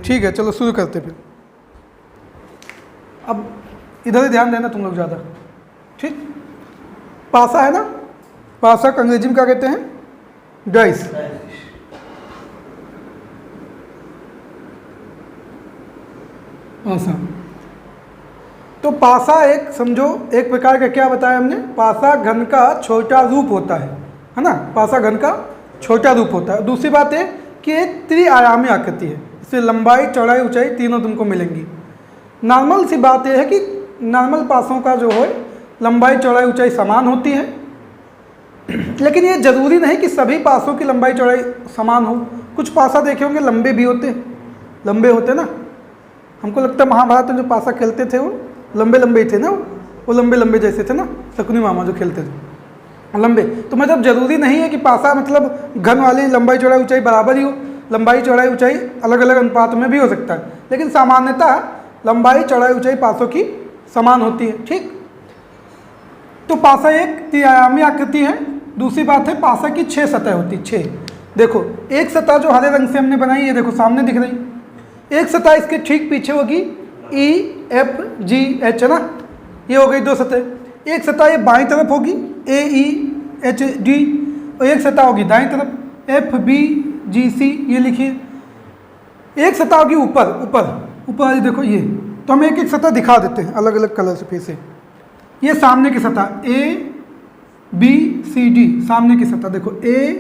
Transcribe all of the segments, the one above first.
ठीक है, चलो शुरू करते फिर। अब इधर ही ध्यान देना तुम लोग ज़्यादा, ठीक। पासा है ना, पासा का अंग्रेजी में क्या कहते हैं? डाइस। पासा, तो पासा एक समझो एक प्रकार का, क्या बताया हमने, पासा घन का छोटा रूप होता है ना, पासा घन का छोटा रूप होता है। दूसरी बात है कि एक त्रिआयामी आकृति है, इससे लंबाई चौड़ाई ऊंचाई तीनों तुमको मिलेंगी। नॉर्मल सी बात यह है कि नॉर्मल पासों का जो है लंबाई चौड़ाई ऊंचाई समान होती है, लेकिन ये जरूरी नहीं कि सभी पासों की लंबाई चौड़ाई समान हो। कुछ पासा देखे होंगे लंबे भी होते, लंबे होते ना। हमको लगता है महाभारत में जो पासा खेलते थे वो लंबे लंबे ही थे ना, वो लंबे लंबे जैसे थे ना, शकुनी मामा जो खेलते थे लंबे। तो मतलब जरूरी नहीं है कि पासा मतलब घन वाली लंबाई चौड़ाई ऊंचाई बराबर ही हो, लंबाई चौड़ाई ऊंचाई अलग अलग अनुपात में भी हो सकता है, लेकिन सामान्यतः लंबाई चौड़ाई ऊंचाई पासों की समान होती है, ठीक। तो पासा एक त्रिआयामी आकृति है। दूसरी बात है पासा की 6 सतह होती, 6। देखो एक सतह जो हरे रंग से हमने बनाई है, देखो सामने दिख रही, एक सतह इसके ठीक पीछे होगी E F G H, है ना, ये हो गई 2 सतह। एक सतह ये बाईं तरफ होगी A E H D, और एक सतह होगी दाईं तरफ F B G C, ये लिखिए। एक सतह होगी ऊपर, ऊपर वाली देखो ये, तो हम एक एक सतह दिखा देते हैं अलग अलग कलर से फिर से। ये सामने की सतह A B C D, सामने की सतह देखो A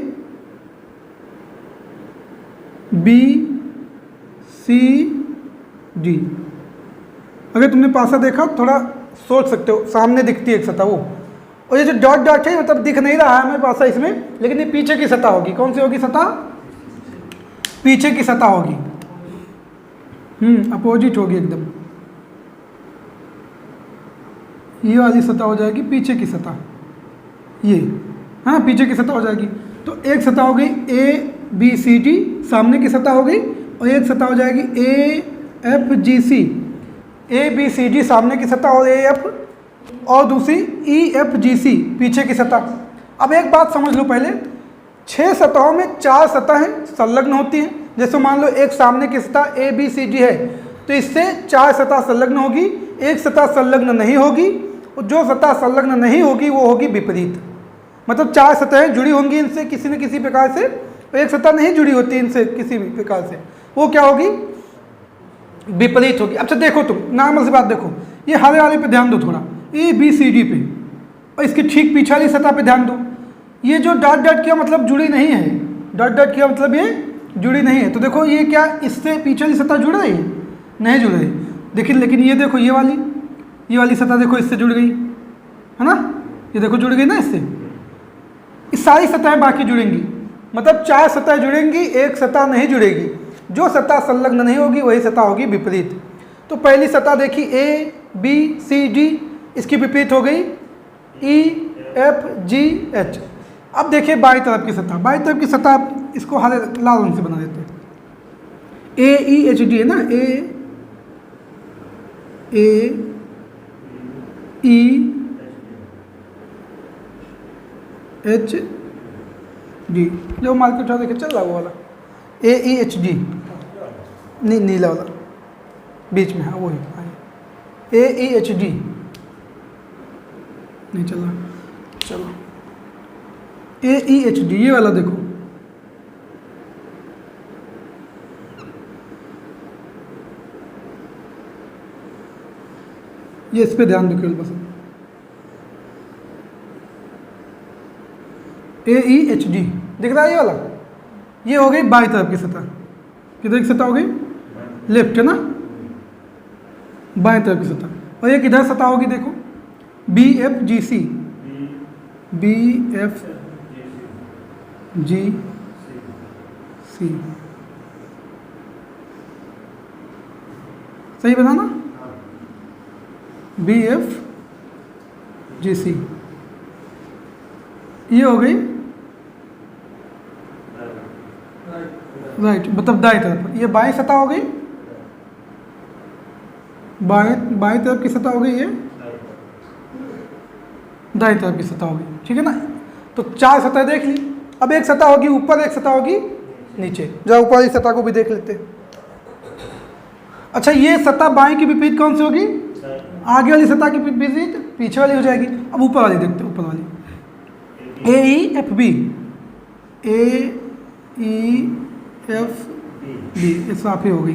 B C D। अगर तुमने पासा देखा थोड़ा सोच सकते हो, सामने दिखती है एक सतह वो, और ये जो डॉट डॉट है मतलब दिख नहीं रहा है हमें पासा इसमें, लेकिन ये पीछे की सतह होगी। कौन सी होगी सतह? पीछे की सतह होगी, अपोजिट होगी एकदम। ये वाली सतह हो जाएगी पीछे की सतह, ये हाँ पीछे की सतह हो जाएगी। तो एक सतह हो गई A B C D, सामने की सतह हो गई, और एक सतह हो जाएगी A F G C, A B C D सामने की सतह और A F, और दूसरी E F G C पीछे की सतह। अब एक बात समझ लो पहले, 6 सतहों में 4 सतहें संलग्न होती हैं। जैसे मान लो एक सामने की सतह A B C D है, तो इससे 4 सतह संलग्न होगी, एक सतह संलग्न नहीं होगी, और जो सतह संलग्न नहीं होगी वो होगी विपरीत। मतलब 4 सतहें जुड़ी होंगी इनसे किसी न किसी प्रकार से, और एक सतह नहीं जुड़ी होती इनसे किसी भी प्रकार से, वो क्या होगी? विपरीत होगी। अच्छा देखो तुम नॉर्मल सी बात देखो, ये हरे वाले पे ध्यान दो थोड़ा, A B C D पे, और इसके ठीक पीछे वाली सतह पे ध्यान दो। ये जो डॉट डॉट किया मतलब जुड़ी नहीं है, डॉट डॉट किया मतलब ये जुड़ी नहीं है। तो देखो ये क्या इससे पीछे वाली सतह जुड़ रही है? नहीं जुड़ रही। देखिए लेकिन ये देखो ये वाली सतह देखो इससे जुड़ गई, है ना, ये देखो जुड़ गई ना इससे। इस सारी सतहें बाकी जुड़ेंगी, मतलब 4 सतह जुड़ेंगी, एक सतह नहीं जुड़ेगी। जो सतह संलग्न नहीं होगी वही सतह होगी विपरीत। तो पहली सतह देखी A B C D, इसकी विपरीत हो गई E F G H। अब देखिए बाईं तरफ की सतह, बाईं तरफ की सतह इसको हरे लाल रंग से बना देते हैं। A E H D है ना, A E H D, जो मार्केट वाला देखे चल रहा वो वाला A E H D, नहीं नीला वाला बीच में, हाँ वही A E H D, नहीं चल रहा, चलो A E H D, ये वाला देखो, ये इस पे ध्यान दो केवल बस। A E H D दिख रहा है ये वाला, ये हो गई बाईं तरफ की सतह। किधर की सतह हो गई? लेफ्ट, है ना, बाएं तरफ की सतह। और एक इधर सतह होगी देखो B F G C, B F G C, सही बना ना, B F G C, ये हो गई राइट, मतलब दाएं तरफ। ये बाएं सतह हो गई, बाएं तरफ की सतह हो गई, ये दाएं तरफ की सतह हो गई, ठीक है ना। तो 4 सतह देख ली। अब एक सतह होगी ऊपर, एक सतह होगी नीचे। जरा ऊपर की सतह को भी देख लेते हैं। अच्छा, ये सतह बाएं की विपरीत कौन सी होगी? आगे वाली सतह की विपरीत पीछे वाली हो जाएगी। अब ऊपर वाली देखते हैं, ऊपर वाली AEFB, AEFB ये साफ ही हो गई।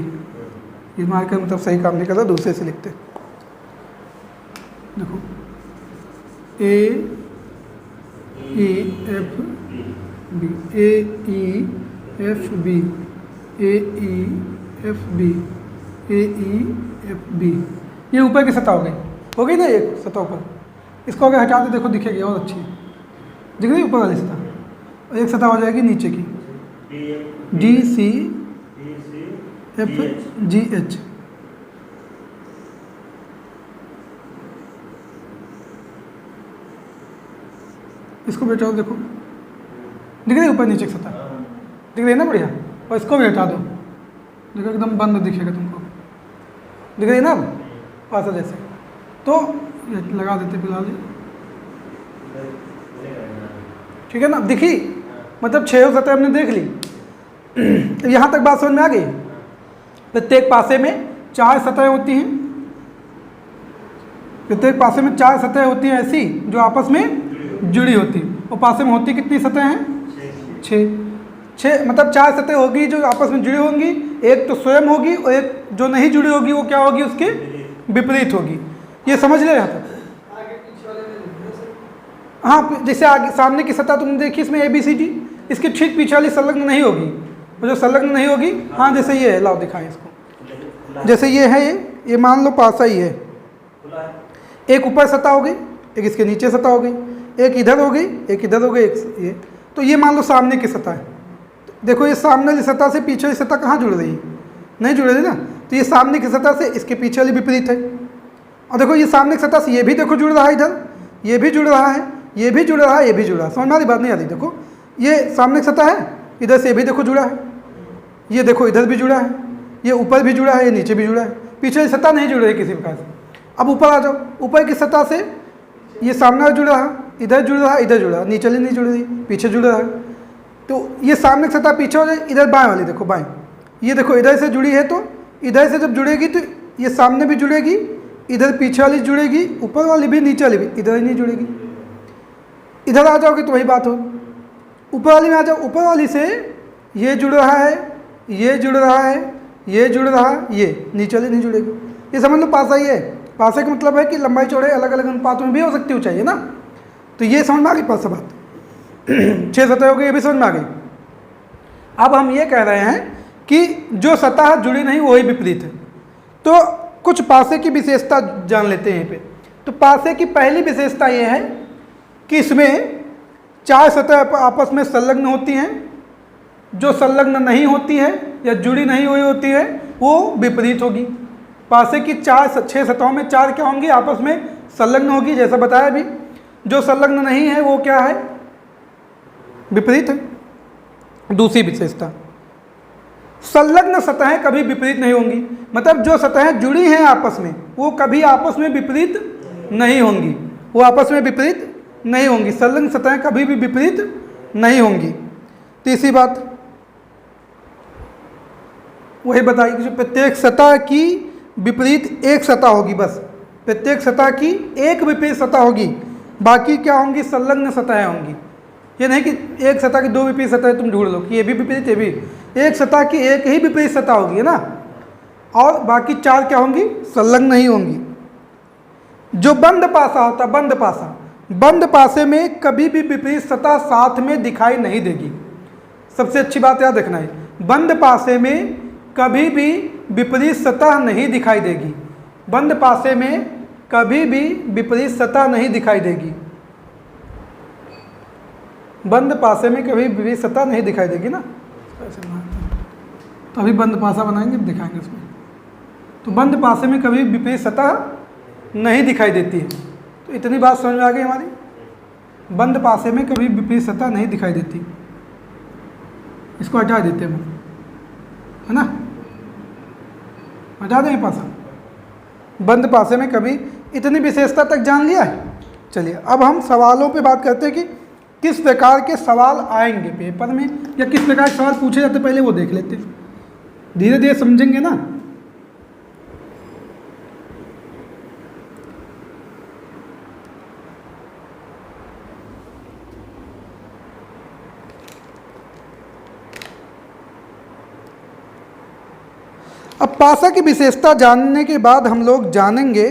ये मार्कर मतलब सही काम नहीं करता, दूसरे से लिखते। देखो AEFB, AEFB, AEFB, AEFB, ये ऊपर की सतह हो गई ना, एक सतह ऊपर। इसको अगर हटा दे देखो दिखेगी और अच्छी, दिख रही ऊपर वाली सतह। और एक सतह हो जाएगी नीचे की DCFGH। इसको भी हटाओ, देखो दिख रही ऊपर नीचे की सतह, दिख रही है ना बढ़िया। और इसको भी हटा दो, देखो एकदम बंद दिखेगा तुमको, दिख रही है ना अब पासा जैसे। तो ये लगा देते फिलहाल, ठीक है ना, दिखी। मतलब 6 सतह हमने देख ली। यहाँ तक बात समझ में आ गई। प्रत्येक पासे में 4 सतहें होती हैं, प्रत्येक पासे में 4 सतहें होती हैं ऐसी जो आपस में जुड़ी होती। और पासे में होती कितनी सतहें हैं? 6। मतलब 4 सतहें होगी जो आपस में जुड़ी होंगी। एक तो स्वयं होगी और एक जो नहीं जुड़ी होगी वो क्या होगी? उसके विपरीत होगी। ये समझ ले यहाँ तक। हाँ, जैसे आगे सामने की सतह तुमने देखी, इसमें ABCD, इसके ठीक पीछे वाली संलग्न नहीं होगी। और जो संलग्न नहीं होगी, हाँ जैसे ये है, लाओ दिखाएं इसको। जैसे ये है, ये मान लो पासा ही है। एक ऊपर सतह हो गई, एक इसके नीचे सतह हो गई, एक इधर हो गई, एक इधर हो गई, एक ये। तो ये मान लो सामने की सतह है। देखो ये सामने वाली सतह से पीछे वाली सतह कहाँ जुड़ रही है? नहीं जुड़ रही ना। तो ये सामने की सतह से इसके पीछे वाली विपरीत है। और देखो ये सामने की सतह से ये भी देखो जुड़ रहा है, इधर ये भी जुड़ रहा है, ये भी जुड़ रहा है, ये भी जुड़ा है। समझ में आ रही बात? नहीं आ रही? देखो ये सामने की सतह है, इधर से ये भी देखो जुड़ा है, ये देखो इधर भी जुड़ा है, ये ऊपर भी जुड़ा है, ये नीचे भी जुड़ा है। पीछे वाली सतह नहीं जुड़ रही किसी प्रकार से। अब ऊपर आ जाओ, ऊपर की सतह से ये सामने जुड़ रहा है, इधर जुड़ रहा है, इधर जुड़ा है, नीचे नहीं जुड़ रही, पीछे जुड़ रहा है। तो ये सामने की सतह पीछे हो जाए, इधर बाएं वाली देखो, बाएं ये देखो इधर से जुड़ी है, तो इधर से जब जुड़ेगी तो ये सामने भी जुड़ेगी, इधर पीछे वाली जुड़ेगी, ऊपर वाली भी, नीचे वाली भी, इधर ही नहीं जुड़ेगी। इधर आ जाओगे तो वही बात हो। ऊपर वाली में आ जाओ, ऊपर वाली से ये जुड़ रहा है, ये जुड़ रहा है, ये जुड़ रहा है, ये नीचे वाली नहीं जुड़ेगी। ये समझ लो पासा ही है। पासे का मतलब है कि लंबाई चौड़ाई अलग अलग अनुपातों में भी हो सकती हो, चाहिए ना। तो ये समझ में आ गई पासा बात। 6 सतह हो गई, ये भी समझ में आ गई। अब हम ये कह रहे हैं कि जो सतह जुड़ी नहीं वही विपरीत है। तो कुछ पासे की विशेषता जान लेते हैं यहाँ पे। तो पासे की पहली विशेषता ये है कि इसमें 4 सतह आपस में संलग्न होती हैं। जो संलग्न नहीं होती है या जुड़ी नहीं हुई होती है वो विपरीत होगी। पासे की 6 सतहों में 4 क्या होंगी? आपस में संलग्न होगी, जैसा बताया अभी। जो संलग्न नहीं है वो क्या है? विपरीत है। दूसरी विशेषता, संलग्न सतहें कभी विपरीत नहीं होंगी। मतलब जो सतहें जुड़ी हैं आपस में वो कभी आपस में विपरीत नहीं होंगी, वो आपस में विपरीत नहीं होंगी। संलग्न सतहें कभी भी विपरीत नहीं होंगी। तीसरी बात वही बताई कि जो प्रत्येक सतह की विपरीत एक सतह होगी, बस प्रत्येक सतह की एक विपरीत सतह होगी, बाकी क्या होंगी? संलग्न सतहें होंगी। ये नहीं कि एक सतह की 2 विपरीत सतह तुम ढूंढ लो कि ये भी विपरीत, ये भी। एक सतह की एक ही विपरीत सतह होगी, है ना। और बाकी 4 क्या होंगी? संलग्न नहीं होंगी। जो बंद पासा होता है, बंद पासा, बंद पासे में कभी भी विपरीत सतह साथ में दिखाई नहीं देगी। सबसे अच्छी बात याद रखना है, बंद पासे में कभी भी विपरीत सतह नहीं दिखाई देगी। बंद पासे में कभी भी विपरीत सतह नहीं दिखाई देगी। बंद पासे में कभी विपरीत सतह नहीं दिखाई देगी ना। तो अभी बंद पासा बनाएंगे, दिखाएंगे उसमें। तो बंद पासे में कभी विपरीत सतह नहीं दिखाई देती है। तो इतनी बात समझ में आ गई हमारी। बंद पासे में कभी विपरीत सतह नहीं दिखाई देती। इसको हटा देते हैं, है ना, हटा दें पासा। बंद पासे में कभी, इतनी विशेषता तक जान लिया है। चलिए अब हम सवालों पे बात करते हैं कि किस प्रकार के सवाल आएंगे पेपर में, या किस प्रकार के सवाल पूछे जाते, पहले वो देख लेते हैं। धीरे धीरे समझेंगे ना। अब पासा की विशेषता जानने के बाद हम लोग जानेंगे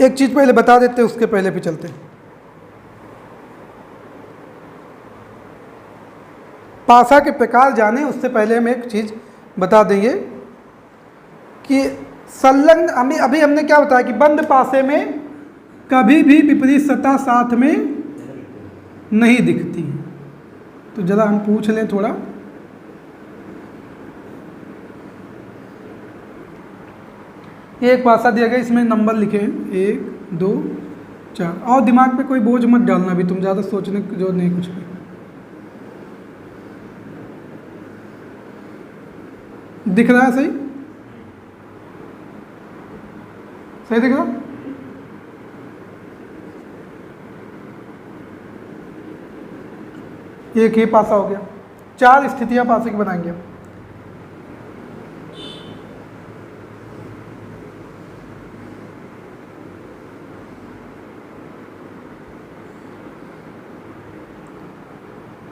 एक चीज पहले बता देते, उसके पहले भी चलते हैं। पासा के प्रकार जाने उससे पहले हम एक चीज बता देंगे कि संलग्न, अभी हमने क्या बताया कि बंद पासे में कभी भी विपरीत सतह साथ में नहीं दिखती। तो जरा हम पूछ लें थोड़ा, ये एक पासा दिया गया, इसमें नंबर लिखे हैं 1 2 4, और दिमाग पे कोई बोझ मत डालना भी, तुम ज़्यादा सोचने की जो नहीं कुछ भी। दिख रहा है? सही सही दिख रहा? एक ही पासा हो गया, 4 स्थितियां पासे की बनाएंगे हम।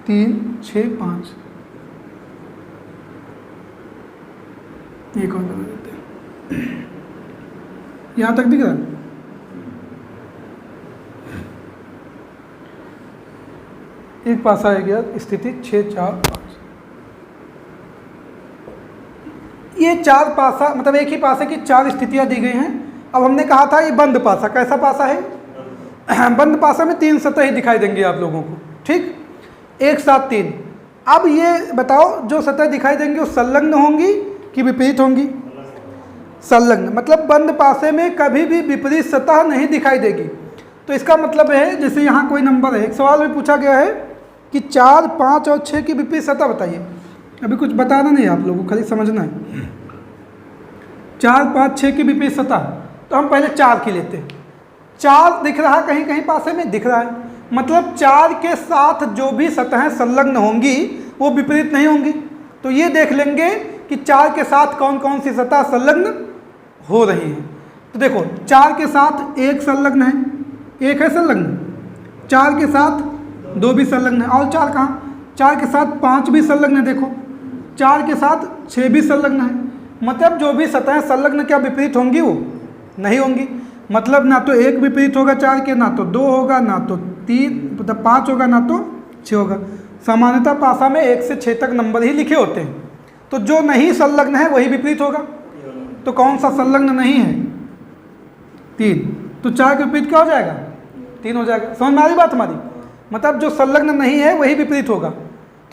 तीन, 6, 5, एक और बना देते हैं। यहां तक दिख रहा है? एक पासा है गया, स्थिति 6, 4, 5। ये 4 पासा मतलब एक ही पासे की 4 स्थितियां दी गई हैं। अब हमने कहा था ये बंद पासा, कैसा पासा है? बंद पासा में 3 सतह ही दिखाई देंगी आप लोगों को, ठीक, एक साथ 3। अब ये बताओ जो सतह दिखाई देंगी वो संलग्न होंगी कि विपरीत होंगी? संलग्न, मतलब बंद पासे में कभी भी विपरीत सतह नहीं दिखाई देगी। तो इसका मतलब है, जैसे यहाँ कोई नंबर है, एक सवाल में पूछा गया है कि 4, 5 और 6 की विपरीत सतह बताइए। अभी कुछ बताना नहीं आप लोगों को, खाली समझना है। 4, 5, 6 की विपरीत सतह, तो हम पहले 4 की लेते हैं। 4 दिख रहा कहीं कहीं पासे में दिख रहा है, मतलब 4 के साथ जो भी सतहें संलग्न होंगी वो विपरीत नहीं होंगी। तो ये देख लेंगे कि 4 के साथ कौन कौन सी सतह संलग्न हो रही है। तो देखो 4 के साथ 1 संलग्न है, 1 है संलग्न, 4 के साथ 2 भी संलग्न है, और 4 कहाँ? 4 के साथ 5 भी संलग्न है, देखो 4 के साथ 6 भी संलग्न है। मतलब जो भी सतहें संलग्न क्या विपरीत होंगी? वो नहीं होंगी। मतलब ना तो 1 विपरीत होगा 4 के, ना तो 2 होगा, ना तो 3 मतलब 5 होगा, ना तो 6 होगा। सामान्यतः पासा में 1 से 6 तक नंबर ही लिखे होते हैं, तो जो नहीं संलग्न है वही विपरीत होगा। तो कौन सा संलग्न नहीं है? 3। तो 4 के विपरीत क्या हो जाएगा? 3 हो जाएगा। समझ में आ रही बात हमारी? मतलब जो संलग्न नहीं है वही विपरीत होगा।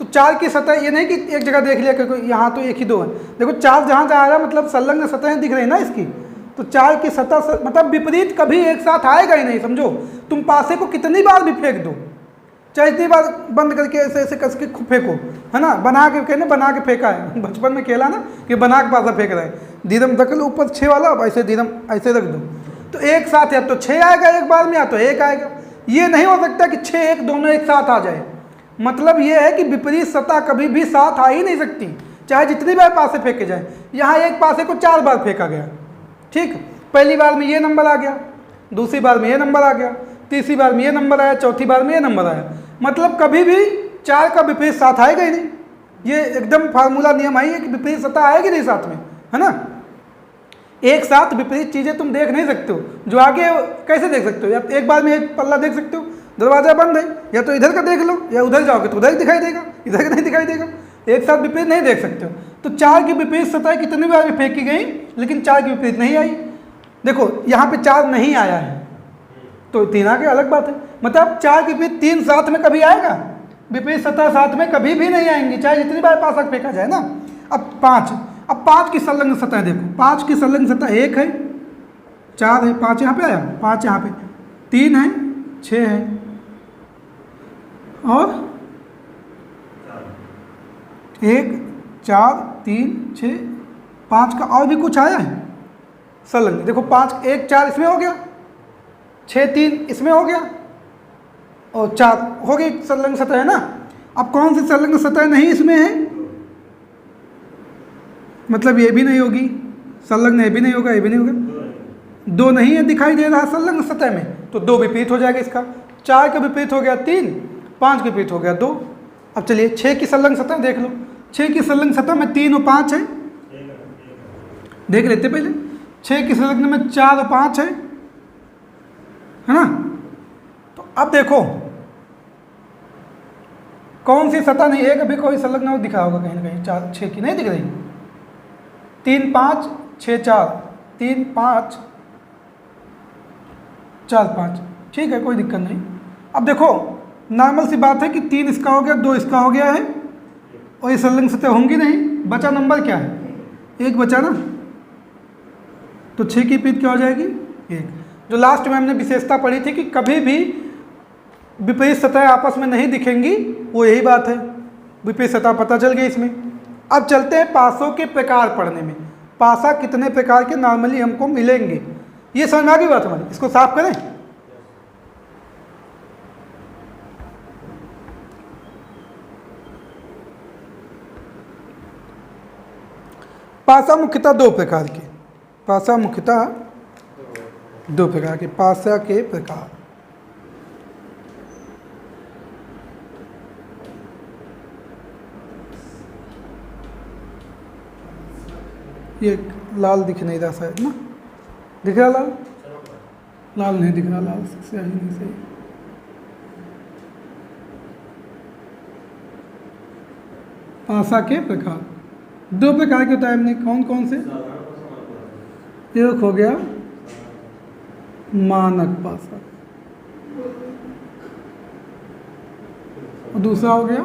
तो 4 की सतह, ये नहीं कि एक जगह देख लिया क्योंकि यहाँ तो 1 ही 2 है, देखो 4 जहाँ जहाँ आ रहा है मतलब संलग्न सतहें दिख रही है ना इसकी। तो 4 की सतह मतलब विपरीत कभी एक साथ आएगा ही नहीं। समझो, तुम पासे को कितनी बार भी फेंक दो, चाहे इतनी बार बंद करके ऐसे ऐसे कस के फेंको, है ना, बना के कहने बना के फेंका है, बचपन में खेला ना कि बना के पासा फेंक रहा है, धीरम रख लो ऊपर 6 वाला, अब ऐसे धीरम ऐसे रख दो, तो एक साथ या तो 6 आएगा एक बार में, या तो 1 आएगा। ये नहीं हो सकता कि 6 1 दोनों एक साथ आ जाए। मतलब ये है कि विपरीत सतह कभी भी साथ आ ही नहीं सकती, चाहे जितनी बार पासे फेंके जाए। यहाँ एक पासे को 4 बार फेंका गया, ठीक, पहली बार में ये नंबर आ गया, दूसरी बार में ये नंबर आ गया, तीसरी बार में ये नंबर आया, चौथी बार में ये नंबर आया। मतलब कभी भी 4 का विपरीत साथ आएगा ही नहीं। ये एकदम फार्मूला नियम है कि विपरीत सतह आएगी नहीं साथ में, है ना। एक साथ विपरीत चीज़ें तुम देख नहीं सकते हो। जो आगे कैसे देख सकते हो? या एक बार में एक पल्ला देख सकते हो, दरवाजा बंद है, या तो इधर का देख लो, या उधर जाओगे तो उधर दिखाई देगा, इधर का नहीं दिखाई देगा। एक साथ विपरीत नहीं देख सकते हो। तो 4 की विपरीत सतह कितनी बार भी फेंकी गई, लेकिन 4 की विपरीत नहीं आई। देखो यहाँ पे 4 नहीं आया है, तो 3 आगे अलग बात है। मतलब 4 के विपरीत 3 साथ में कभी आएगा? विपरीत सतह साथ में कभी भी नहीं आएंगी, चाहे जितनी बार पासा फेंका जाए ना। अब 5 की संलग्न सतह देखो, 5 की संलग्न सतह 1 है, 4 है, 5 यहाँ पे आया, 5 यहाँ पे, 3 है, 6 है, और 1 4 3 6 5 का और भी कुछ आया है संलग्न। देखो 5 1 4 इसमें हो गया, 6 3 इसमें हो गया, और 4 हो गई संलग्न सतह, है ना। अब कौन सी संलग्न सतह नहीं इसमें है? मतलब ये भी नहीं होगी संलग्न, ये भी नहीं होगा, ये भी नहीं होगा। 2 नहीं है दिखाई दे रहा संलग्न सतह में, तो 2 विपरीत हो जाएगा इसका। 4 का विपरीत हो गया 3, 5 का विपरीत हो गया 2, अब चलिए 6 की संलग्न सतह देख लो। 6 की संलग्न सतह में 3 और 5 है, देख लेते पहले। 6 की संलग्न में 4 और 5 है ना। तो अब देखो कौन सी सतह नहीं, एक अभी कोई संलग्न और दिखा होगा कहीं ना कहीं, 4 6 की नहीं दिख रही। 3 5 6 4, 3 5 4 5, ठीक है, कोई दिक्कत नहीं। अब देखो नॉर्मल सी बात है कि 3 इसका हो गया, 2 इसका हो गया है, और ये संलग्न सतह होंगी नहीं, बचा नंबर क्या है, 1 बचा ना। तो 6 की विपरीत क्या हो जाएगी, 1। जो लास्ट में हमने विशेषता पढ़ी थी कि कभी भी विपरीत सतह आपस में नहीं दिखेंगी, वो यही बात है। विपरीत सतह पता चल गई इसमें। अब चलते हैं पासों के प्रकार पढ़ने में। पासा कितने प्रकार के नॉर्मली हमको मिलेंगे, ये समझ में आ गई बात हमारी। इसको साफ करें। पासा मुख्यतः 2 प्रकार के, पासा मुख्यतः 2 प्रकार के, पासा के प्रकार। ये लाल दिख नहीं रहा शायद ना, दिख रहा लाल, लाल नहीं दिख रहा, लाल से ही नहीं सही। पासा के प्रकार 2 प्रकार के होता है, हमने कौन कौन से, एक हो गया मानक पासा और दूसरा हो गया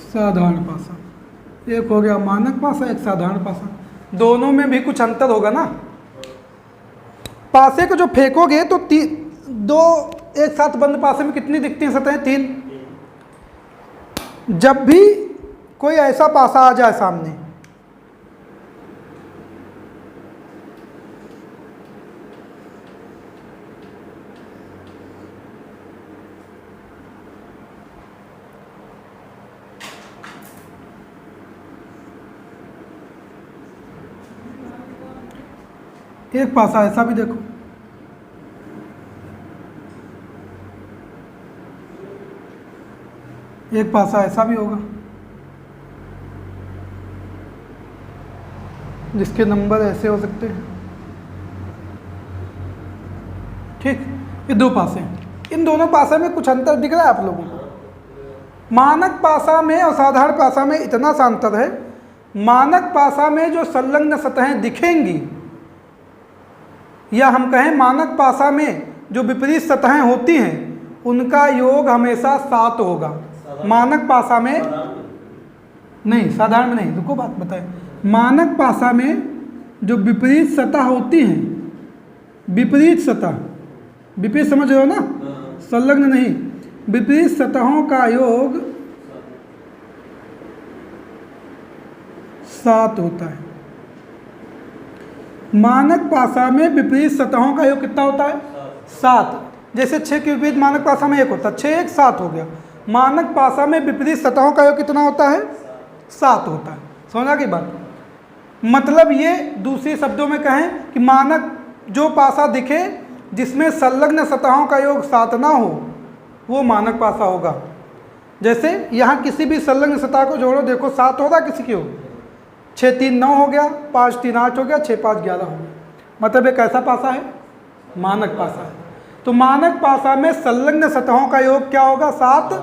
साधारण पासा। एक हो गया मानक पासा, एक साधारण पासा। दोनों में भी कुछ अंतर होगा ना। पासे को जो फेंकोगे तो 2 एक साथ बंद पासे में कितनी दिखती हैं सतहें, 3। जब भी कोई ऐसा पासा आ जाए सामने, एक पासा ऐसा भी देखो, एक पासा ऐसा भी होगा जिसके नंबर ऐसे हो सकते हैं, ठीक। ये 2 पासे हैं। इन दोनों पासे में कुछ अंतर दिख रहा है आप लोगों को। मानक पासा में और साधारण पासा में इतना सा अंतर है, मानक पासा में जो संलग्न सतहें दिखेंगी, या हम कहें मानक पासा में जो विपरीत सतहें होती हैं उनका योग हमेशा 7 होगा। मानक पासा में नहीं, साधारण में नहीं, रुको बात बताएं। मानक पासा में जो विपरीत सतह होती हैं, विपरीत सतह, विपरीत समझ रहे हो ना, संलग्न नहीं, विपरीत सतहों का योग 7 होता है। मानक पासा में विपरीत सतहों का योग कितना होता है, 7। जैसे 6 के विपरीत मानक पासा में 1 होता है, 6 1 7 हो गया। मानक पासा में विपरीत सतहों का योग कितना होता है, 7 होता है। समझा की बात। मतलब ये दूसरे शब्दों में कहें कि मानक जो पासा दिखे जिसमें संलग्न सतहों का योग 7 ना हो, वो मानक पासा होगा। जैसे यहाँ किसी भी संलग्न सतह को जोड़ो, देखो 7 होगा किसी की हो, 6 3 9 हो गया, 5 3 8 हो गया, 6 5 11 हो गया। मतलब एक कैसा पासा है, मानक पासा है। तो मानक पासा में संलग्न सतहों का योग क्या होगा, 7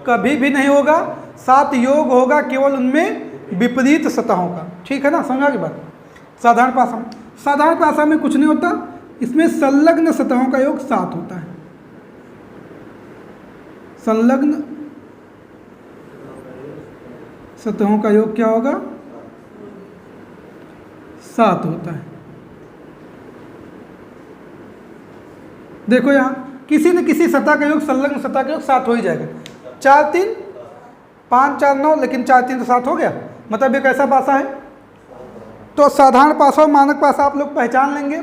कभी भी नहीं होगा। 7 योग होगा केवल उनमें विपरीत सतहों का, ठीक है ना, समझा की बात। साधारण पासा, साधारण पासा में कुछ नहीं होता, इसमें संलग्न सतहों का योग 7 होता है। संलग्न सतहों का योग क्या होगा, 7 होता है। देखो यहाँ किसी न किसी सतह का योग, संलग्न सतह का योग 7 हो ही जाएगा। 4 3 5 4 9, लेकिन 4 3 तो 7 हो गया। मतलब ये कैसा पासा है। तो साधारण पासा और मानक पासा आप लोग पहचान लेंगे।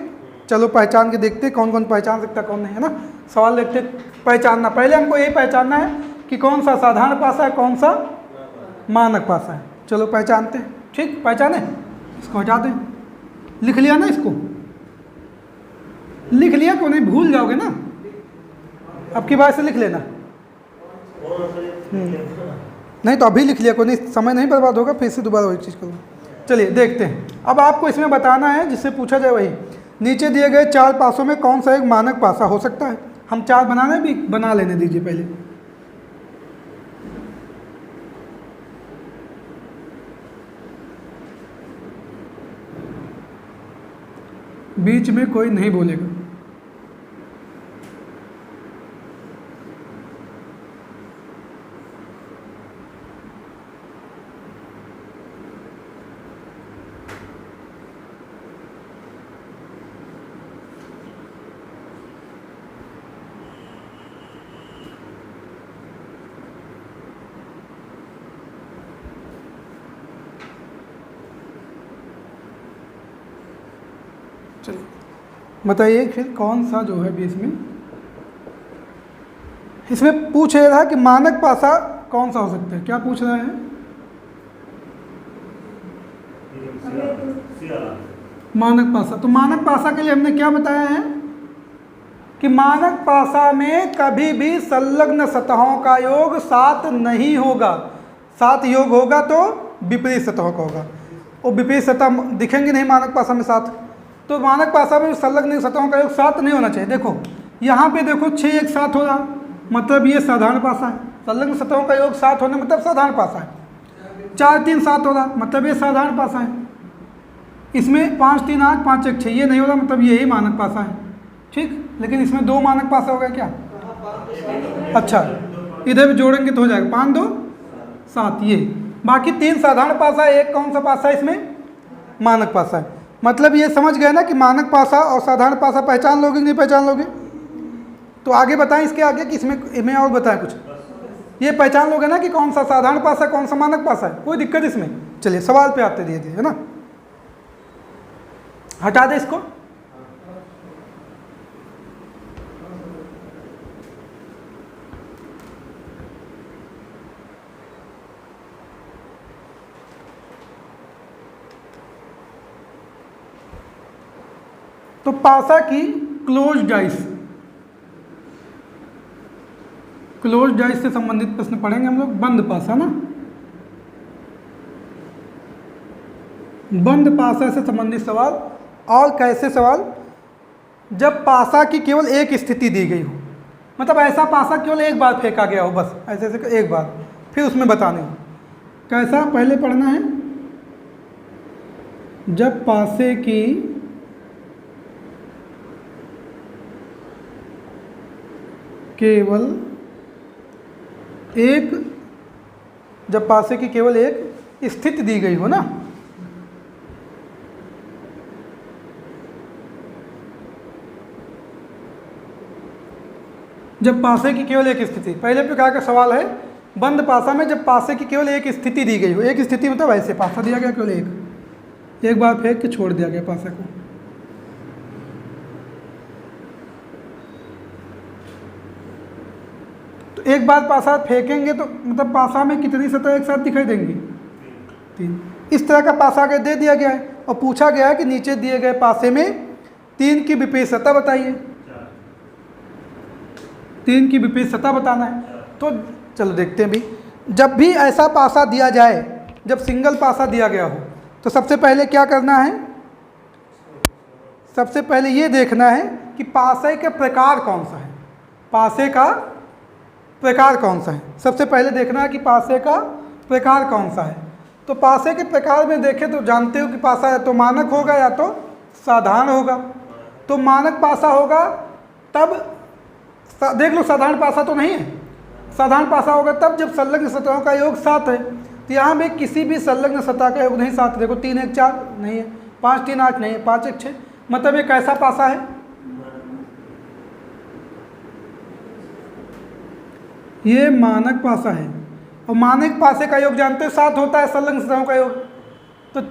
चलो पहचान के देखते कौन कौन पहचान सकता है कौन नहीं, है ना। सवाल देखते पहचानना, पहले हमको ये पहचानना है कि कौन सा साधारण पासा है, कौन सा मानक पासा है। चलो पहचानते हैं, ठीक, पहचाने। इसको हटा दें, लिख लिया ना इसको। लिख लिया क्यों नहीं, भूल जाओगे ना, अब की बार से लिख लेना। नहीं तो अभी लिख लिया कोई नहीं, समय नहीं बर्बाद होगा, फिर से दोबारा वही चीज़ करो। चलिए देखते हैं, अब आपको इसमें बताना है जिससे पूछा जाए वही। नीचे दिए गए 4 पासों में कौन सा एक मानक पासा हो सकता है। हम 4 बनाने भी बना लेने दीजिए पहले। बीच में कोई नहीं बोलेगा। चलिए बताइए फिर कौन सा जो है बीच में, इसमें पूछ रहा है कि मानक पासा कौन सा हो सकता है। क्या पूछ रहा है? मानक पासा। तो मानक पासा के लिए हमने क्या बताया है कि मानक पासा में कभी भी संलग्न सतहों का योग 7 नहीं होगा। 7 योग होगा तो विपरीत सतहों का होगा, और विपरीत सतह दिखेंगे नहीं मानक पासा में 7। तो मानक पासा में संलग्न सतहों का योग 7 नहीं होना चाहिए। देखो यहाँ पे देखो 6 एक साथ हो रहा, मतलब ये साधारण पासा है। संलग्न सतहों का योग 7 होने मतलब साधारण पासा है। 4 3 7 हो रहा, मतलब ये साधारण पासा है। इसमें 5 3 8 5 1 6 ये नहीं हो रहा, मतलब यही मानक पासा है। ठीक, लेकिन इसमें 2 मानक पासा हो गया क्या? अच्छा, इधर भी जोड़ेंगे तो हो जाएगा 5 2 7 ये। बाकी 3 साधारण पासा, एक कौन सा पासा है इसमें? मानक पासा है। मतलब ये समझ गए ना कि मानक पासा और साधारण पासा पहचान लोगे कि नहीं पहचान लोगे? तो आगे बताएं इसके आगे कि इसमें और बताएं कुछ। ये पहचान लोगे ना कि कौन सा साधारण पासा कौन सा मानक पासा है, कोई दिक्कत इसमें? चलिए सवाल पे आते धीरे धीरे, है ना। हटा दे इसको। तो पासा की क्लोज डाइस, क्लोज डाइस से संबंधित प्रश्न पढ़ेंगे हम लोग। बंद पासा ना, बंद पासा से संबंधित सवाल। और कैसे सवाल? जब पासा की केवल एक स्थिति दी गई हो, मतलब ऐसा पासा केवल एक बार फेंका गया हो, बस ऐसे ऐसे एक बार, फिर उसमें बताने हो। कैसा? पहले पढ़ना है, जब पासे की केवल एक, जब पासे की केवल एक स्थिति दी गई हो ना, जब पासे की केवल एक स्थिति, पहले प्रकार का सवाल है बंद पासा में जब पासे की केवल एक स्थिति दी गई हो। एक स्थिति मतलब ऐसे पासा दिया गया केवल एक बार फेंक के छोड़ दिया गया पासा को। तो एक बार पासा फेंकेंगे तो मतलब पासा में कितनी सतह एक साथ दिखाई देंगी? 3। इस तरह का पासा अगर दे दिया गया है और पूछा गया है कि नीचे दिए गए पासे में 3 की विपरीत सतह बताइए, 3 की विपरीत सतह बताना है। तो चलो देखते हैं भी, जब भी ऐसा पासा दिया जाए, जब सिंगल पासा दिया गया हो, तो सबसे पहले क्या करना है? सबसे पहले ये देखना है कि पासे का प्रकार कौन सा है। पासे का प्रकार कौन सा है, सबसे पहले देखना है कि पासे का प्रकार कौन सा है। तो पासे के प्रकार में देखें तो जानते हो कि पासा या तो मानक होगा या तो साधारण होगा। तो मानक पासा होगा तब, देख लो साधारण पासा तो नहीं है, साधारण पासा होगा तब जब संलग्न सतहों का योग 7 है। तो यहाँ में किसी भी संलग्न सतह का योग नहीं 7। देखो 3 1 4 नहीं है, 5 3 8 नहीं है, 5 1 6, मतलब ये कैसा पासा है? ये मानक पासा है। और मानक पासे का योग जानते हो 7 होता है, संलग्न सतहों का योग। तो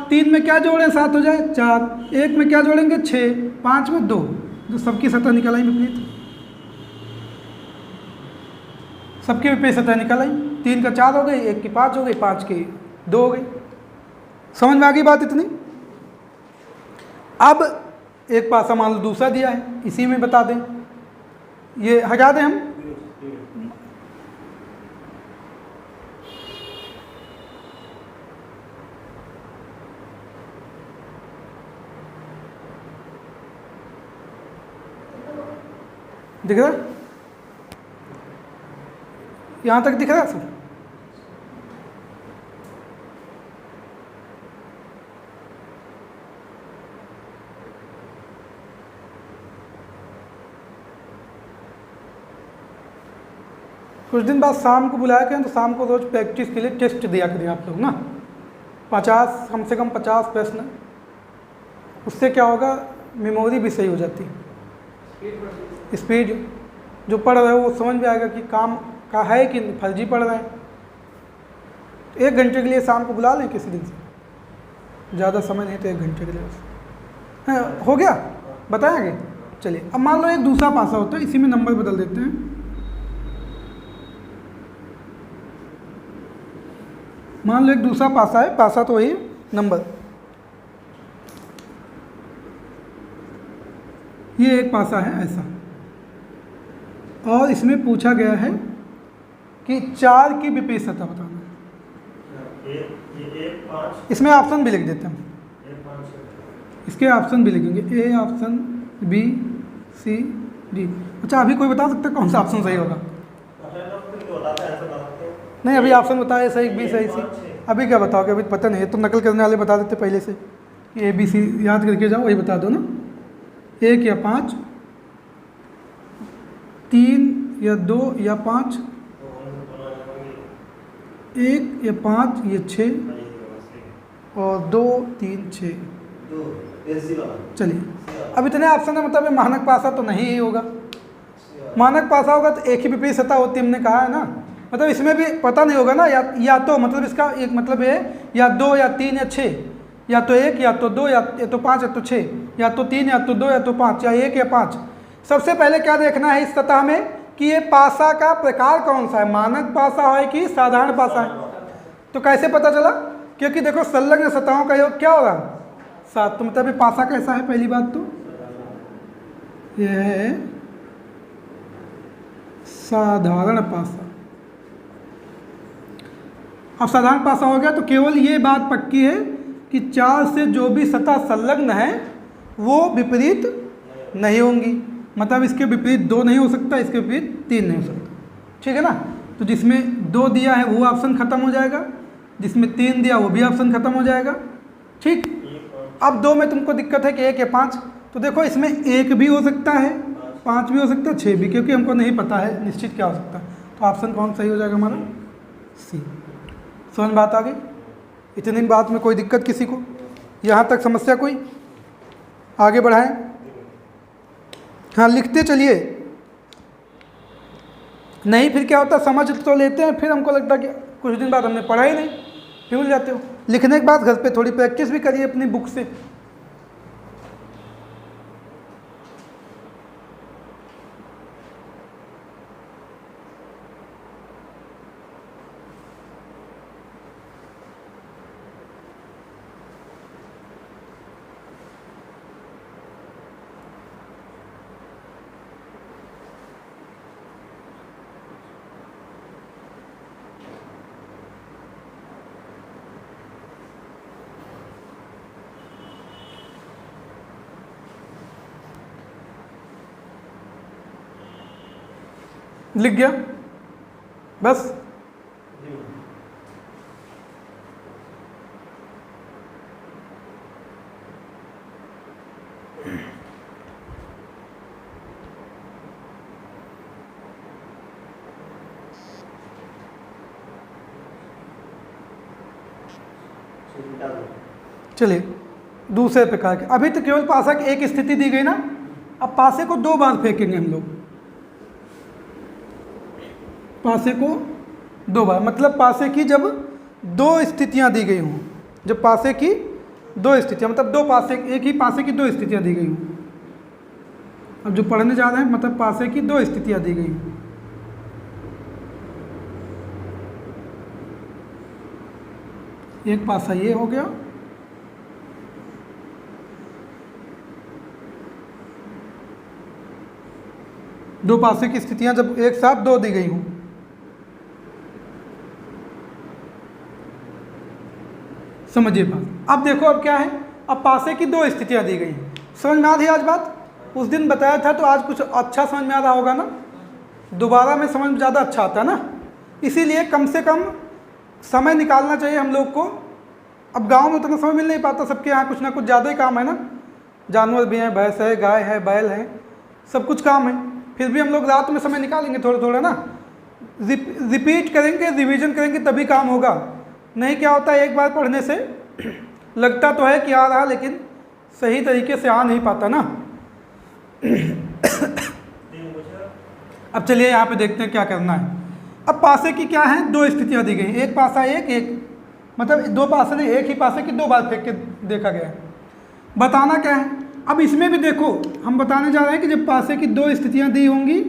3 में क्या जोड़ें 7 हो जाए 4, 1 में क्या जोड़ेंगे 6, 5 में 2, जो सबकी सतह निकल आई विपरीत, सबकी विपरीत सतह निकल आई। 3 का 4 हो गई, 1 की 5 हो गई, 5 की 2 हो गई। समझ में आ गई बात इतनी? अब एक पासा मान लो दूसरा दिया है, इसी में बता दें, ये हटा दें हम। दिख रहा, यहाँ तक दिख रहा है सर? कुछ दिन बाद शाम को बुलाया करें, तो शाम को रोज़ प्रैक्टिस के लिए टेस्ट दिया करें आप लोग ना, 50 कम से कम 50 प्रश्न। उससे क्या होगा, मेमोरी भी सही हो जाती है, स्पीड जो पढ़ रहे हो वो समझ में आएगा कि काम का है कि फर्जी पढ़ रहे हैं। 1 घंटे के लिए शाम को बुला लें किसी दिन से, ज़्यादा समय नहीं तो 1 घंटे के लिए बस। हाँ, हो गया, बताएंगे। चलिए अब मान लो एक दूसरा पासा होता है, इसी में नंबर बदल देते हैं। मान लो एक दूसरा पासा है, पासा तो वही नंबर, ये एक पासा है ऐसा, और इसमें पूछा गया है कि 4 की विपरीत सतह बताना है। इसमें ऑप्शन भी लिख देते हैं, इसके ऑप्शन भी लिखेंगे, A option, B, C, D. अच्छा अभी कोई बता सकता है कौन सा ऑप्शन सही होगा? नहीं अभी ऑप्शन बताए, सही, बी, सही, सी। अभी क्या बताओगे? अभी पता नहीं है, तो नकल करने वाले बता देते पहले से कि ए, बी, सी याद करके जाओ, वही बता दो ना। 1 या 5, 3 या 2 या 5, 1 या 5, ये 6, और 2, 3, 6। चलिए अब इतने ऑप्शन है, मतलब ये मानक पासा तो नहीं ही होगा। मानक पासा होगा तो एक ही विपरीत सतह होती, हमने कहा है ना, मतलब इसमें भी पता नहीं होगा ना, या तो मतलब इसका एक मतलब है या 2 या 3 या 6, या तो 1 या तो 2 या तो 5 या तो 6, या तो 3 या तो 2 या तो 5, या 1 या 5। सबसे पहले क्या देखना है इस सतह में कि ये पासा का प्रकार कौन सा है, मानक पासा है कि साधारण पासा है। तो कैसे पता चला? क्योंकि देखो संलग्न सतहों का योग क्या होगा? 7। तो मतलब ये पासा कैसा है? पहली बात तो यह है साधारण पासा। अब साधारण पासा हो गया तो केवल ये बात पक्की है कि 4 से जो भी सतह संलग्न है वो विपरीत नहीं होंगी, मतलब इसके विपरीत 2 नहीं हो सकता, इसके विपरीत 3 नहीं हो सकता, ठीक है ना। तो जिसमें 2 दिया है वो ऑप्शन खत्म हो जाएगा, जिसमें 3 दिया वो भी ऑप्शन खत्म हो जाएगा, ठीक। अब 2 में तुमको दिक्कत है कि 1 या 5, तो देखो इसमें 1 भी हो सकता है, 5 भी हो सकता है, 6 भी, क्योंकि हमको नहीं पता है निश्चित क्या हो सकता है। तो ऑप्शन कौन सही हो जाएगा हमारा? सी। समझ बात आ गई? इतनी बात में कोई दिक्कत किसी को? यहाँ तक समस्या कोई? आगे बढ़ाएं। हाँ लिखते चलिए, नहीं फिर क्या होता, समझ तो लेते हैं, फिर हमको लगता है कि कुछ दिन बाद हमने पढ़ा ही नहीं, फिर भूल जाते हो। लिखने के बाद घर पे थोड़ी प्रैक्टिस भी करिए अपनी बुक से। लिख गया बस? चलिए दूसरे प्रकार के, अभी तो केवल पासा की एक स्थिति दी गई ना, अब पासे को 2 बार फेंकेंगे हम लोग, पासे को 2 बार, मतलब पासे की जब 2 स्थितियां दी गई हों, जब पासे की 2 स्थितियां, मतलब 2 पासे, एक ही पासे की 2 स्थितियां दी गई हों। अब जो पढ़ने जा रहे हैं मतलब पासे की 2 स्थितियां दी गई हों। एक पासा ये हो गया दो पासे की स्थितियां जब एक साथ दो दी गई हों। समझिए बात। अब देखो अब क्या है, अब पासे की दो स्थितियां दी गई हैं। समझ में आ रही आज बात? उस दिन बताया था तो आज कुछ अच्छा समझ में आ रहा होगा ना, दोबारा में समझ में ज़्यादा अच्छा आता है ना। इसीलिए कम से कम समय निकालना चाहिए हम लोग को। अब गांव में उतना समय मिल नहीं पाता, सबके यहाँ कुछ ना कुछ ज़्यादा ही काम है ना, जानवर भी हैं, भैंस है, गाय है, बैल है, सब कुछ काम है। फिर भी हम लोग रात में समय निकालेंगे थोड़ा थोड़ा ना, रिपीट करेंगे, रिवीजन करेंगे, तभी काम होगा। नहीं क्या होता है, एक बार पढ़ने से लगता तो है कि आ रहा, लेकिन सही तरीके से आ नहीं पाता ना। अब चलिए यहाँ पे देखते हैं क्या करना है। अब पासे की क्या है, दो स्थितियाँ दी गई, एक पासा एक मतलब दो पासे नहीं, एक ही पासे की दो बार फेंक के देखा गया है। बताना क्या है, अब इसमें भी देखो हम बताने जा रहे हैं कि जब पासे की दो स्थितियाँ दी होंगी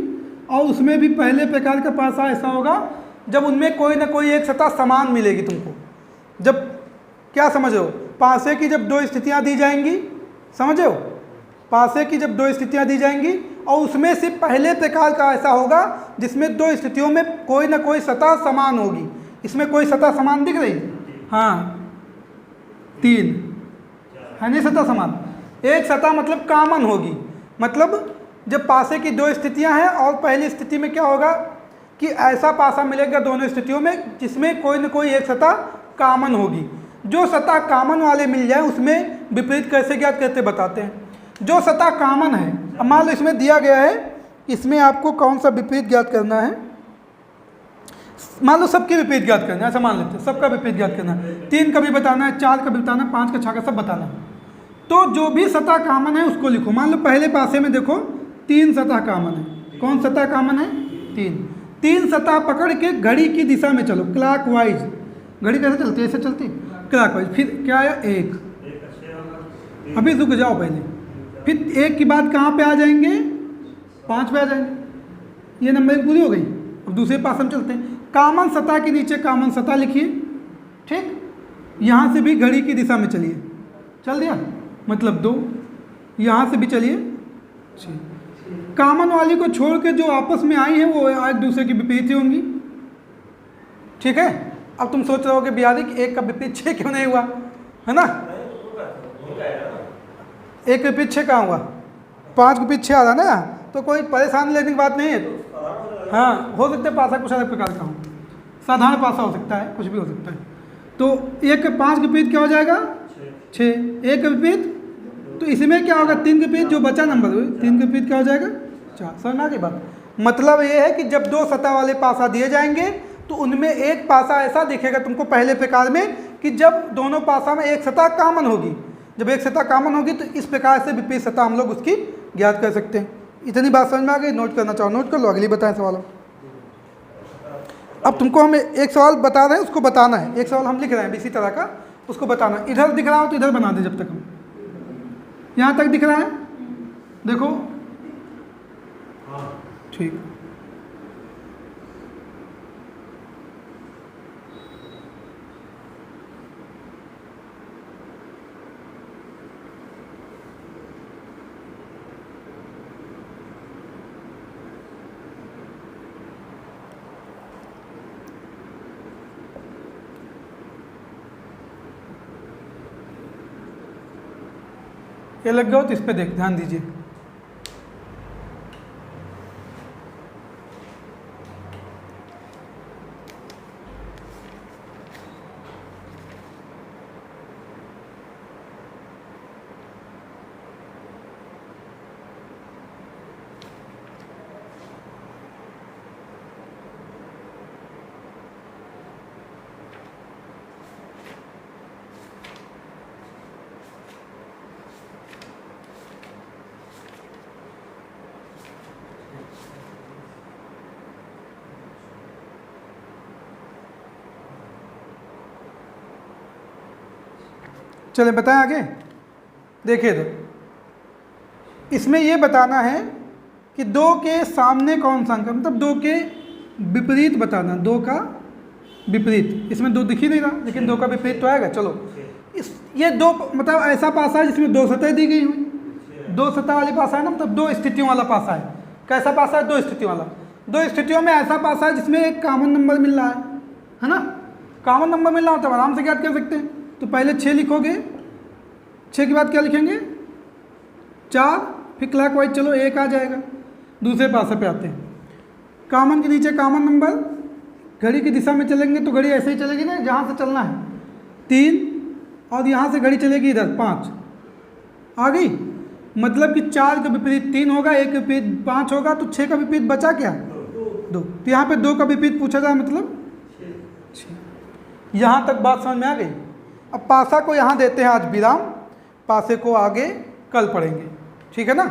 और उसमें भी पहले प्रकार का पासा ऐसा होगा जब उनमें कोई ना कोई एक सतह समान मिलेगी तुमको। जब क्या समझ रहे हो, पासे की जब दो स्थितियाँ दी जाएंगी, समझ रहे हो, पासे की जब दो स्थितियाँ दी जाएंगी और उसमें से पहले प्रकार का ऐसा होगा जिसमें दो स्थितियों में कोई ना कोई सतह समान होगी। इसमें कोई सतह समान दिख रही? हाँ, तीन है नहीं सतह समान। एक सतह मतलब कॉमन होगी, मतलब जब पासे की दो स्थितियां हैं और पहली स्थिति में क्या होगा कि ऐसा पासा मिलेगा दोनों स्थितियों में जिसमें कोई न कोई एक सतह कॉमन होगी। जो सतह कॉमन वाले मिल जाए उसमें विपरीत कैसे ज्ञात करते बताते हैं। जो सतह कॉमन है, अब मान लो इसमें दिया गया है, इसमें आपको कौन सा विपरीत ज्ञात करना है, मान लो सबके विपरीत ज्ञात करना है, ऐसा मान लेते हैं सबका विपरीत ज्ञात करना है, 3 का भी बताना है, 4 का भी बताना है, 5 का 6 का सब बताना है। तो जो भी सतह कॉमन है उसको लिखो। मान लो पहले पासे में देखो 3 सतह कॉमन है। कौन सतह कॉमन है? 3 सतह पकड़ के घड़ी की दिशा में चलो, क्लॉकवाइज। घड़ी कैसे चलती है? ऐसे चलती है, क्लॉकवाइज। फिर क्या आया? 1। अभी रुक जाओ पहले, फिर 1 की बाद कहाँ पे आ जाएंगे? 5 पे आ जाएंगे। ये नंबरिंग पूरी हो गई। अब दूसरे पास हम चलते हैं। कॉमन सतह के नीचे कॉमन सतह लिखिए, ठीक। यहाँ से भी घड़ी की दिशा में चलिए, चल दिया, मतलब 2। यहाँ से भी चलिए 6। कॉमन वाली को छोड़ के जो आपस में आई है वो एक दूसरे की विपरीत ही होंगी, ठीक है। अब तुम सोच रहे हो कि बिहारी कि 1 का विपरीत 6 क्यों नहीं हुआ, है ना। 1 के विपरीत 6 कहाँ हुआ? 5 के विपरीत 6 आ रहा ना, तो कोई परेशान लेने की बात नहीं है। हाँ, हो सकता है पासा कुछ अलग प्रकार का हो, साधारण पासा हो सकता है, कुछ भी हो सकता है। तो 1 के 5 के विपरीत क्या हो जाएगा? 6। 1 के विपरीत, तो इसमें क्या होगा? 3 के विपरीत जो बचा नंबर हुई, 3 के विपरीत क्या हो जाएगा? 4। समझ में आ गई बात? मतलब ये है कि जब 2 सतह वाले पासा दिए जाएंगे तो उनमें एक पासा ऐसा दिखेगा तुमको पहले प्रकार में कि जब दोनों पासा में एक सतह कॉमन होगी। जब एक सतह कॉमन होगी तो इस प्रकार से विपरीत सतह हम लोग उसकी ज्ञात कर सकते हैं। इतनी बात समझ में आ गई? नोट करना चाहो नोट कर लो, अगली बताएं सवाल। अब तुमको हम एक सवाल बता रहे हैं, उसको बताना है। एक सवाल हम लिख रहे हैं इसी तरह का, उसको बताना। इधर दिख रहा हो तो इधर बना दे। जब तक हम यहाँ तक दिख रहा है, देखो, ठीक। ये लग गया हो तो इस पे ध्यान दीजिए। चले बताएं आगे। देखिए तो इसमें यह बताना है कि 2 के सामने कौन सा अंक, मतलब 2 के विपरीत बताना। 2 का विपरीत, इसमें 2 दिख ही नहीं रहा, लेकिन 2 का विपरीत तो आएगा। चलो ये 2 मतलब ऐसा पासा है जिसमें 2 सतह दी गई हुई। 2 सतह वाली पासा है ना, मतलब 2 स्थितियों वाला पासा है। कैसा पासा है? दो स्थितियों वाला। दो स्थितियों में ऐसा पासा है जिसमें एक कॉमन नंबर मिल रहा है ना? कॉमन नंबर मिल रहा होता है, आराम से ज्ञात कर सकते हैं। तो पहले 6 लिखोगे, 6 के बाद क्या लिखेंगे? 4, फिर क्लॉकवाइज चलो 1 आ जाएगा। दूसरे पासे पे आते हैं, कॉमन के नीचे कॉमन नंबर, घड़ी की दिशा में चलेंगे तो घड़ी ऐसे ही चलेगी ना, जहाँ से चलना है 3, और यहाँ से घड़ी चलेगी इधर 5 आ गई। मतलब कि 4 का विपरीत 3 होगा, 1 का विपरीत 5 होगा, तो 6 का विपरीत बचा क्या? 2। तो यहाँ पे 2 का विपरीत पूछा जाए मतलब 6। यहाँ तक बात समझ में आ गई। अब पासा को यहाँ देते हैं आज विराम, पासे को आगे कल पढ़ेंगे, ठीक है ना?